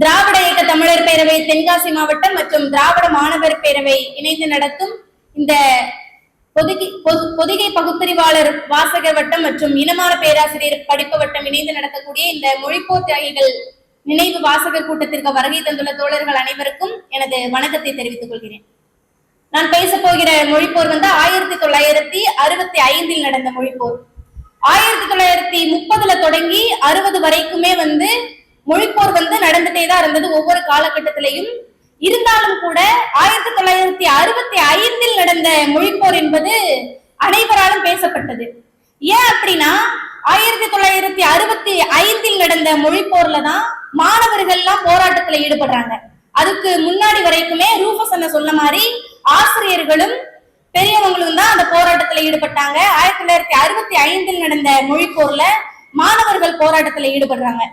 திராவிட இயக்க தமிழர் பேரவை தென்காசி மாவட்டம் மற்றும் திராவிட மாணவர் பேரவை இணைந்து நடத்தும் இந்த பொதிகை பகுத்தறிவாளர் வாசகர் வட்டம் மற்றும் இனமான பேராசிரியர் படிப்பு வட்டம் இணைந்து நடத்தக்கூடிய இந்த மொழிப்போர் தியாகிகள் நினைவு வாசகர் கூட்டத்திற்கு வருகை தந்துள்ள தோழர்கள் அனைவருக்கும் எனது வணக்கத்தை தெரிவித்துக் கொள்கிறேன். நான் பேச போகிற மொழிப்போர் 1965 நடந்த மொழிப்போர். 1930 தொடங்கி 60 வரைக்குமே மொழிப்போர் நடந்துட்டே தான் இருந்தது ஒவ்வொரு காலகட்டத்திலையும். இருந்தாலும் கூட 1965 நடந்த மொழிப்போர் என்பது அனைவராலும் பேசப்பட்டது. ஏன் அப்படின்னா 1965 நடந்த மொழிப்போர்ல தான் மாணவர்கள் எல்லாம் போராட்டத்துல ஈடுபடுறாங்க. அதுக்கு முன்னாடி வரைக்குமே ரூபஸ் அண்ணா சொன்ன மாதிரி ஆசிரியர்களும் பெரியவங்களும் தான் அந்த போராட்டத்துல ஈடுபட்டாங்க. 1965 நடந்த மொழிப்போர்ல மாணவர்கள் போராட்டத்துல ஈடுபடுறாங்க.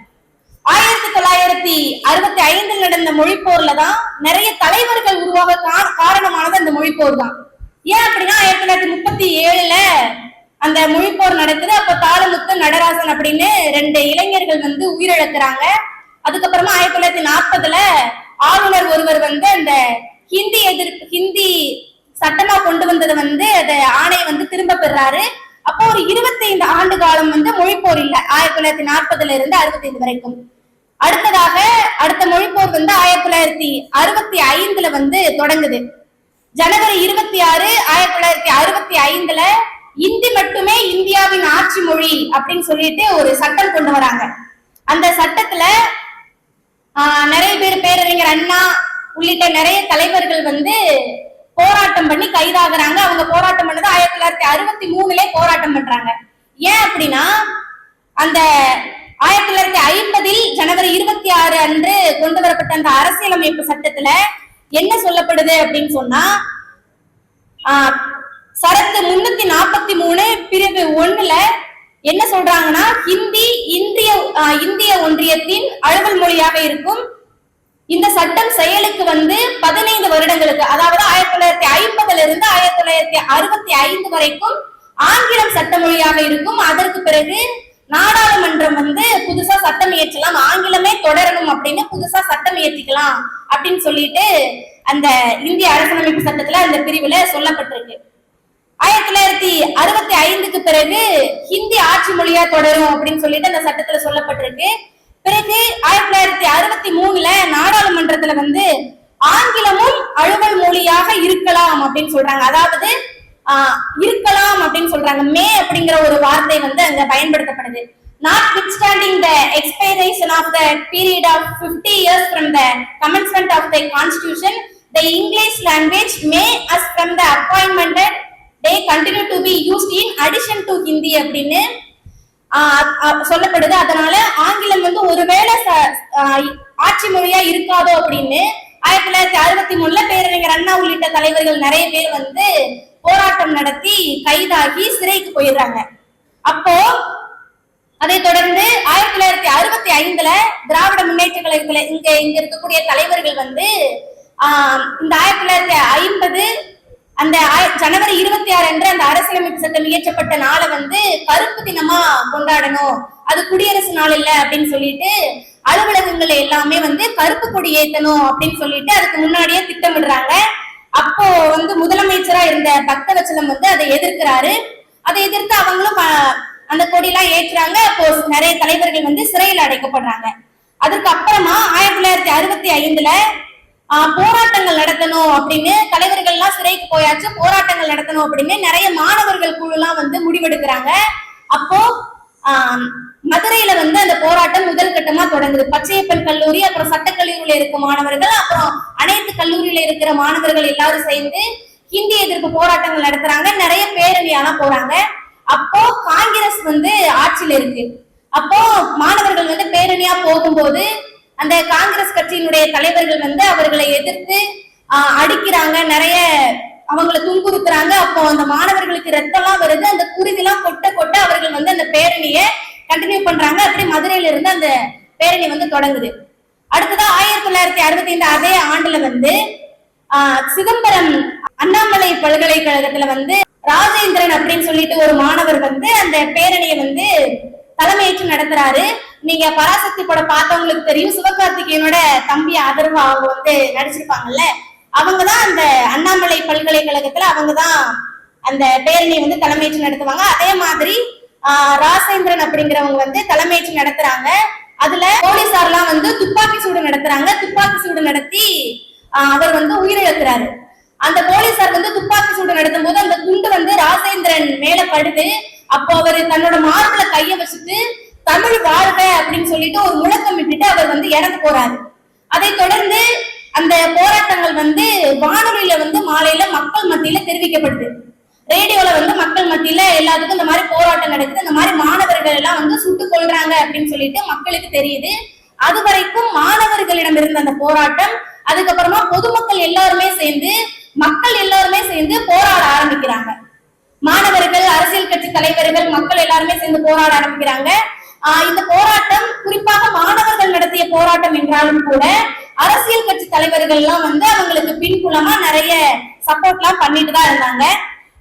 1965 நடந்த மொழிப்போர்ல தான் நிறைய தலைவர்கள் உருவாக காரணமானது அந்த மொழிப்போர் தான். ஏன் அப்படின்னா 1937 அந்த மொழிப்போர் நடக்குது. அப்ப தாளமுத்து நடராசன் அப்படின்னு 2 இளைஞர்கள் உயிரிழக்கிறாங்க. அதுக்கப்புறமா 1940 ஆளுநர் ஒருவர் அந்த ஹிந்தி சட்டமா கொண்டு வந்ததை அந்த ஆணையை திரும்ப பெறாரு. அப்போ ஒரு 25 ஆண்டு காலம் மொழிப்போர் இல்ல 1940 இருந்து 65 வரைக்கும். அடுத்ததாக அடுத்த மொழிப்போர் 1965 தொடங்குது. ஜனவரி 26 1965 இந்தி மட்டுமே இந்தியாவின் ஆட்சி மொழி அப்படின்னு சொல்லிட்டு ஒரு சட்டம் கொண்டு வராங்க. அந்த சட்டத்துல நிறைய பேர் பேரறிஞர் அண்ணா உள்ளிட்ட நிறைய தலைவர்கள் போராட்டம் பண்ணி கைதாகிறாங்க. அவங்க போராட்டம் பண்ணது 1963 போராட்டம் பண்றாங்க. ஏன் அப்படின்னா அந்த 1950 ஜனவரி 26 அன்று கொண்டு வரப்பட்ட அந்த அரசியலமைப்பு சட்டத்துல என்ன சொல்லப்படுது அப்படின்னு சொன்னா, சரத்து 343 பிரிவு 1ல என்ன சொல்றாங்கன்னா, ஹிந்தி இந்திய ஒன்றியத்தின் அலுவல் மொழியாக இருக்கும். இந்த சட்டம் செயலுக்கு 15 வருடங்களுக்கு, அதாவது 1950 இருந்து 1965 வரைக்கும் ஆங்கிலம் சட்ட மொழியாக இருக்கும். அதற்கு பிறகு நாடாளுமன்றம் புதுசா சட்டம் இயற்றலாம், ஆங்கிலமே தொடரணும் அப்படின்னு புதுசா சட்டம் இயற்றிக்கலாம் அப்படின்னு சொல்லிட்டு அந்த இந்திய அரசியலமைப்பு சட்டத்துல அந்த பிரிவுல சொல்லப்பட்டிருக்கு. 1965 பிறகு ஹிந்தி ஆட்சி மொழியா தொடரும் அப்படின்னு சொல்லிட்டு அந்த சட்டத்துல சொல்லப்பட்டிருக்கு. பிறகு 1963 நாடாளுமன்றத்துல ஆங்கிலமும் அலுவல் மொழியாக இருக்கலாம் அப்படின்னு சொல்றாங்க. அதாவது இருக்கலாம் அப்படின்னு சொல்றாங்க. மே அப்படிங்கிற ஒரு வார்த்தை அங்க பயன்படுத்தப்படுது. Notwithstanding the expiration of the period of 50 years from the commencement of the constitution, the English language may as from the appointed day continue to be used in addition to Hindi அப்படின்னு சொல்லப்படுது. அதனால ஆங்கிலம் ஒருவேளை ஆட்சி மொழியா இருக்காதோ அப்படின்னு 1963 பேரறிஞர் அண்ணா உள்ளிட்ட தலைவர்கள் நிறைய பேர் போராட்டம் நடத்தி கைதாகி சிறைக்கு போயிடுறாங்க. அப்போ அதை தொடர்ந்து 1965 திராவிட முன்னேற்ற கழகத்துல இங்க இருக்கக்கூடிய தலைவர்கள் இந்த 1950 அந்த ஜனவரி 26 அன்று அந்த அரசியலமைப்பு சட்டம் இயற்றப்பட்ட நாளை கருப்பு தினமா கொண்டாடணும், அது குடியரசு நாள் இல்ல அப்படின்னு சொல்லிட்டு அலுவலகங்கள் எல்லாமே கருப்பு கொடி ஏத்தணும் அப்படின்னு சொல்லிட்டு அதுக்கு முன்னாடியே திட்டமிடுறாங்க. அப்போ முதலமைச்சரா இருந்த பக்தவச்சலம் அதை எதிர்க்கிறாரு. அதை எதிர்த்து அவங்களும் அந்த கொடியெல்லாம் ஏற்றுறாங்க. அப்போ நிறைய தலைவர்கள் சிறையில் அடைக்கப்படுறாங்க. அதுக்கு அப்புறமா 1965 போராட்டங்கள் நடத்தணும் அப்படின்னு தலைவர்கள் எல்லாம் சிறைக்கு போயாச்சு, போராட்டங்கள் நடத்தணும் அப்படின்னு நிறைய மாணவர்கள் குழு எல்லாம் முடிவெடுக்கிறாங்க. அப்போ மதுரையில அந்த போராட்டம் முதல் கட்டமா தொடங்குது. பச்சையப்பன் கல்லூரி, அப்புறம் சட்டக்கல்லூரியில இருக்க மாணவர்கள், அப்புறம் அனைத்து கல்லூரியில இருக்கிற மாணவர்கள் எல்லாரும் சேர்ந்து ஹிந்தி எதிர்ப்பு போராட்டங்கள் நடத்துறாங்க. நிறைய பேரணியெல்லாம் போறாங்க. அப்போ காங்கிரஸ் ஆட்சியில இருக்கு. அப்போ மாணவர்கள் பேரணியா போகும்போது அந்த காங்கிரஸ் கட்சியினுடைய தலைவர்கள் அவர்களை எதிர்த்து அடிக்கிறாங்க, நிறைய அவங்களை துன்புறுத்துறாங்க. அப்போ அந்த மாணவர்களுக்கு ரத்தம்லாம் வருது. அந்த குருதிலாம் கொட்ட கொட்ட அவர்கள் அந்த பேரணியை கண்டினியூ பண்றாங்க. அப்படி மதுரையில இருந்து அந்த பேரணி தொடங்குது. அடுத்ததா 1965 அதே ஆண்டுல சிதம்பரம் அண்ணாமலை பல்கலைக்கழகத்துல ராஜேந்திரன் அப்படின்னு சொல்லிட்டு ஒரு மாணவர் அந்த பேரணியை தலைமையேற்று நடத்துறாரு. நீங்க பராசக்தி படம் பார்த்தவங்களுக்கு தெரியும், சிவகார்த்திகேயனோட தம்பி ஆதரவு அவங்க வந்து நடிச்சிருப்பாங்கல்ல, அவங்கதான் அந்த அண்ணாமலை பல்கலைக்கழகத்துல அவங்கதான் அந்த பேரணியை வந்து தலைமையேற்று நடத்துவாங்க. அதே மாதிரி ராசேந்திரன் அப்படிங்கிறவங்க வந்து தலைமையேற்று நடத்துறாங்க. அதுல போலீசார்லாம் வந்து துப்பாக்கி சூடு நடத்துறாங்க. துப்பாக்கி சூடு நடத்தி அவர் வந்து உயிரிழக்கிறாரு. அந்த போலீசார் வந்து துப்பாக்கி சூடு நடத்தும் போது அந்த குண்டு வந்து ராசேந்திரன் மேல படுது. அப்போ அவர் தன்னோட மார்புல கைய வச்சுட்டு தமிழ் வாழ்க அப்படின்னு சொல்லிட்டு ஒரு முழக்கம் விட்டுட்டு அவர் வந்து இறந்து போறாரு. அதை தொடர்ந்து அந்த போராட்டங்கள் வந்து வானொலியில வந்து மாலையில மக்கள் மத்தியில தெரிவிக்கப்படுது. ரேடியோல வந்து மக்கள் மத்தியில எல்லாத்துக்கும் இந்த மாதிரி போராட்டம் நடக்குது, இந்த மாதிரி மாணவர்கள் எல்லாம் வந்து சுட்டுக் கொள்றாங்க அப்படின்னு சொல்லிட்டு மக்களுக்கு தெரியுது. அது வரைக்கும் மாணவர்களிடம் இருந்த அந்த போராட்டம், அதுக்கப்புறமா பொதுமக்கள் எல்லாருமே சேர்ந்து மக்கள் எல்லாருமே சேர்ந்து போராட ஆரம்பிக்கிறாங்க. மாணவர்கள், அரசியல் கட்சி தலைவர்கள், மக்கள் எல்லாருமே சேர்ந்து போராட ஆரம்பிக்கிறாங்க. இந்த போராட்டம் குறிப்பாக மாணவர்கள் நடத்திய போராட்டம் என்றாலும் கூட அரசியல் கட்சி தலைவர்கள் எல்லாம் வந்து அவங்களுக்கு பின்புலமா நிறைய சப்போர்ட் எல்லாம் பண்ணிட்டு தான் இருந்தாங்க.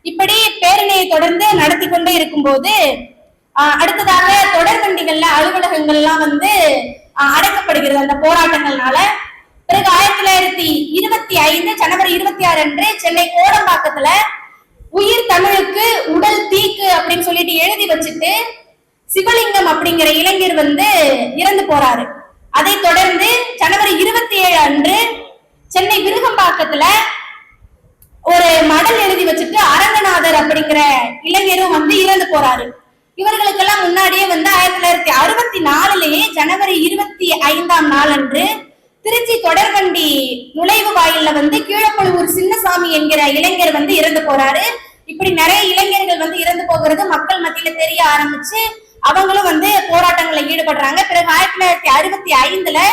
இப்படி பேரணியை தொடர்ந்து நடத்தி கொண்டே இருக்கும்போது அடுத்ததாக தொடர் வண்டிகள்ல அலுவலகங்கள் எல்லாம் வந்து அடைக்கப்படுகிறது அந்த போராட்டங்கள்னால. பிறகு 1925 ஜனவரி 26 அன்று சென்னை கோடம்பாக்கத்துல உயிர் தமிழுக்கு உடல் தீக்கு அப்படின்னு சொல்லிட்டு எழுதி வச்சுட்டு சிவலிங்கம் அப்படிங்கிற இளைஞர் வந்து இறந்து போறாரு. அதை தொடர்ந்து ஜனவரி 27 அன்று சென்னை விருகம்பாக்கத்துல ஒரு மடல் எழுதி வச்சுட்டு அரங்கநாதர் அப்படிங்கிற இளைஞரும் வந்து இறந்து போறாரு. இவர்களுக்கெல்லாம் முன்னாடியே வந்து 1964 ஜனவரி 25 அன்று திருச்சி தொடர்வண்டி நுழைவு வாயில்ல வந்து கீழப்பழுவூர் சின்னசாமி என்கிற இளைஞர் வந்து இறந்து போறாரு. இப்படி நிறைய இளைஞர்கள் வந்து இறந்து போகிறது மக்கள் மத்தியில தெரிய ஆரம்பிச்சு அவங்களும் வந்து போராட்டங்களை ஈடுபடுறாங்க. பிறகு 1965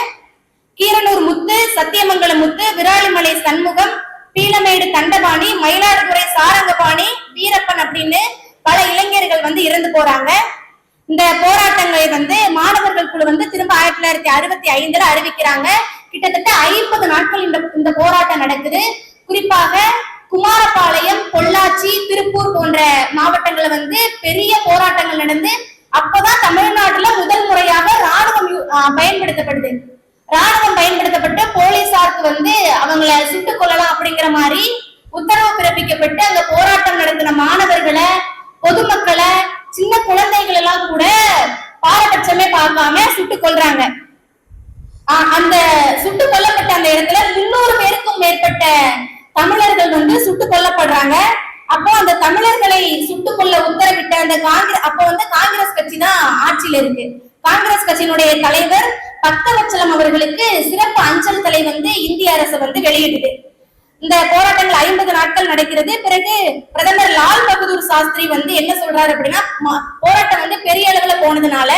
கீரனூர் முத்து, சத்தியமங்கலம் முத்து, விராலிமலை சண்முகம், பீலமேடு தண்டபாணி, மயிலாடுதுறை சாரங்கபாணி, வீரப்பன் அப்படின்னு பல இளைஞர்கள் வந்து இறந்து போறாங்க. இந்த போராட்டங்களை வந்து மாணவர்கள் குழு வந்து திரும்ப 1965 அறிவிக்கிறாங்க. கிட்டத்தட்ட 50 நாட்கள் இந்த போராட்டம் நடக்குது. குறிப்பாக குமாரபாளையம், பொள்ளாச்சி, திருப்பூர் போன்ற மாவட்டங்கள்ல வந்து பெரிய போராட்டங்கள் நடந்து அப்பதான் தமிழ்நாட்டுல முதல் முறையாக ராணுவம் பயன்படுத்தப்படுது. ராணுவம் பயன்படுத்தப்பட்டு போலீசாருக்கு வந்து அவங்களை சுட்டுக் கொள்ளலாம் அப்படிங்கிற மாதிரி உத்தரவு பிறப்பிக்கப்பட்டு அந்த போராட்டம் நடத்தின மாணவர்களை, பொதுமக்களை, சின்ன குழந்தைகள் எல்லாம் கூட பாரபட்சமே பார்க்காம சுட்டுக் கொள்றாங்க. அந்த சுட்டுக் கொல்லப்பட்ட அந்த இடத்துல 300 பேருக்கும் மேற்பட்ட தமிழர்கள் வந்து சுட்டுக் கொல்லப்படுறாங்க. அப்போ அந்த தமிழர்களை சுட்டுக் கொள்ள உத்தரவிட்ட அந்த காங்கிரஸ் கட்சி தான் ஆட்சியில இருக்கு. காங்கிரஸ் கட்சியினுடைய தலைவர் பக்தவச்சலம் அவர்களுக்கு சிறப்பு அஞ்சல் தலை வந்து இந்திய அரசு வந்து வெளியிடுது. இந்த போராட்டங்கள் 50 நாட்கள் நடக்கிறது. பிறகு பிரதமர் லால் பகதூர் சாஸ்திரி வந்து என்ன சொல்றாரு அப்படின்னா, போராட்டம் வந்து பெரிய அளவுல போனதுனால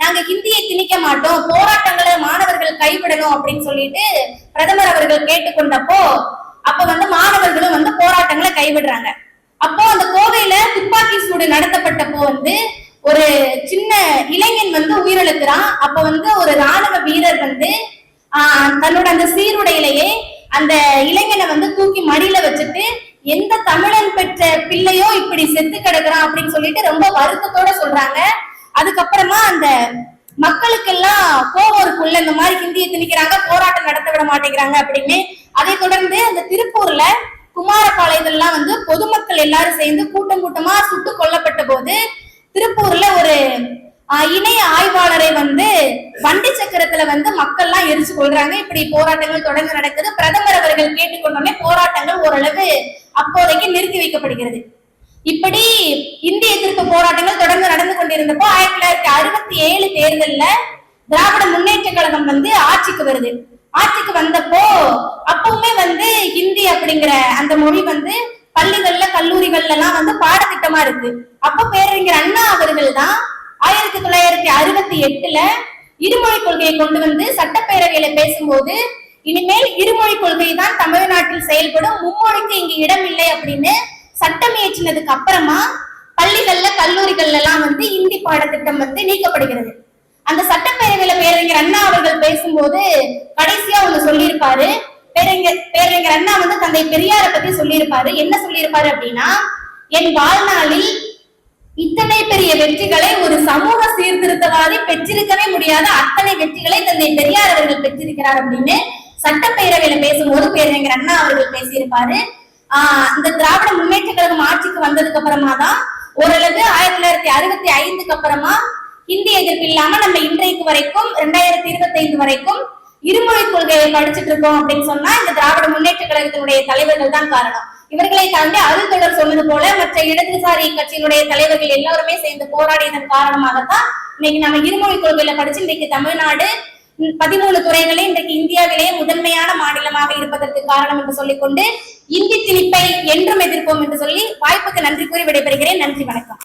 நாங்க ஹிந்தியை திணிக்க மாட்டோம், போராட்டங்களை மாணவர்கள் கைவிடணும் அப்படின்னு சொல்லிட்டு பிரதமர் அவர்கள் கேட்டுக்கொண்டப்போ அப்ப வந்து மாணவர்களும் வந்து போராட்டங்களை கைவிடுறாங்க. அப்போ அந்த கோவையில துப்பாக்கி சூடு நடத்தப்பட்டப்போ வந்து ஒரு சின்ன இளைஞன் வந்து உயிரிழக்கிறான். அப்ப வந்து ஒரு ராணுவ வீரர் வந்து தன்னோட அந்த சீருடையிலேயே அந்த இளைஞனை வந்து தூக்கி மடியில வச்சுட்டு எந்த தமிழன் பெற்ற பிள்ளையோ இப்படி செத்து கிடக்குறான் அப்படின்னு சொல்லிட்டு ரொம்ப வருத்தத்தோட சொல்றாங்க. அதுக்கப்புறமா அந்த மக்களுக்கெல்லாம் கோவம் இருக்குள்ள, இந்த மாதிரி ஹிந்தியை திணிக்கிறாங்க, போராட்டம் நடத்த விட மாட்டேங்கிறாங்க அப்படின்னு. அதை தொடர்ந்து அந்த திருப்பூர்ல குமாரபாளையத்திலாம் வந்து பொதுமக்கள் எல்லாரும் சேர்ந்து கூட்டம் கூட்டமா சுட்டு கொல்லப்பட்ட போது திருப்பூர்ல ஒரு இணைய ஆய்வாளரை வந்து வண்டி சக்கரத்துல வந்து மக்கள் எல்லாம் எரிச்சு கொள்றாங்க. இப்படி போராட்டங்கள் தொடர்ந்து நடக்குது. பிரதமர் அவர்கள் கேட்டுக்கொண்டோடனே போராட்டங்கள் ஓரளவு அப்போதைக்கு நிறுத்தி வைக்கப்படுகிறது. இப்படி இந்திய எதிர்ப்பு போராட்டங்கள் தொடர்ந்து நடந்து கொண்டிருந்தப்போ 1967 தேர்தல்ல திராவிட முன்னேற்ற கழகம் வந்து ஆட்சிக்கு வருது. ஆட்சிக்கு வந்தப்போ அப்பவுமே வந்து ஹிந்தி அப்படிங்கிற அந்த மொழி வந்து பள்ளிகள்ல, கல்லூரிகள்ல எல்லாம் வந்து பாடத்திட்டமா இருக்கு. அப்ப பேரறிஞர் அண்ணா அவர்கள் தான் 1968 இருமொழி கொள்கையை கொண்டு வந்து சட்டப்பேரவையில பேசும்போது, இனிமேல் இருமொழி கொள்கை தான் தமிழ்நாட்டில் செயல்படும், மும்மொழிக்கு இங்கு இடம் இல்லை அப்படின்னு சட்டம் இயற்றினதுக்கு அப்புறமா பள்ளிகள்ல, கல்லூரிகள்ல எல்லாம் வந்து இந்தி பாடத்திட்டம் வந்து நீக்கப்படுகிறது. அந்த சட்டப்பேரவையில பேரறிஞர் அண்ணா அவர்கள் பேசும்போது கடைசியா ஒண்ணு சொல்லியிருப்பாரு. பேரறிஞர் அண்ணா வந்து தந்தை பெரியாரை பத்தி சொல்லியிருப்பாரு. என்ன சொல்லியிருப்பாரு அப்படின்னா, என் வாழ்நாளில் இத்தனை பெரிய வெற்றிகளை ஒரு சமூக சீர்திருத்தவாதி பெற்றிருக்கவே முடியாத அத்தனை வெற்றிகளை தந்தை பெரியார் அவர்கள் பெற்றிருக்கிறார் அப்படின்னு சட்டப்பேரவையில பேசும்போது பேரறிஞர் அண்ணா அவர்கள் பேசியிருப்பாரு. இந்த திராவிட முன்னேற்ற கழகம் ஆட்சிக்கு வந்ததுக்கு அப்புறமா தான் ஓரளவு 1965க்கு அப்புறமா ஹிந்தி எதிர்ப்பு இல்லாம நம்ம இன்றைக்கு வரைக்கும் 2025 வரைக்கும் இருமொழி கொள்கையை படிச்சுட்டு இருக்கோம் அப்படின்னு சொன்னா இந்த திராவிட முன்னேற்ற கழகத்தினுடைய தலைவர்கள் தான் காரணம். இவர்களை தாண்டி அருள்தொடர் சொன்னது போல மற்ற இடதுசாரி கட்சியினுடைய தலைவர்கள் எல்லாருமே சேர்ந்து போராடியதன் காரணமாகத்தான் இன்னைக்கு நம்ம இருமொழி கொள்கையில படிச்சு இன்னைக்கு தமிழ்நாடு 13 துறைகளில் இன்றைக்கு இந்தியாவிலேயே முதன்மையான மாநிலமாக இருப்பதற்கு காரணம் என்று சொல்லிக்கொண்டு இந்தி திணிப்பை என்றும் எதிர்ப்போம் என்று சொல்லி வாய்ப்புக்கு நன்றி கூறி விடைபெறுகிறேன். நன்றி, வணக்கம்.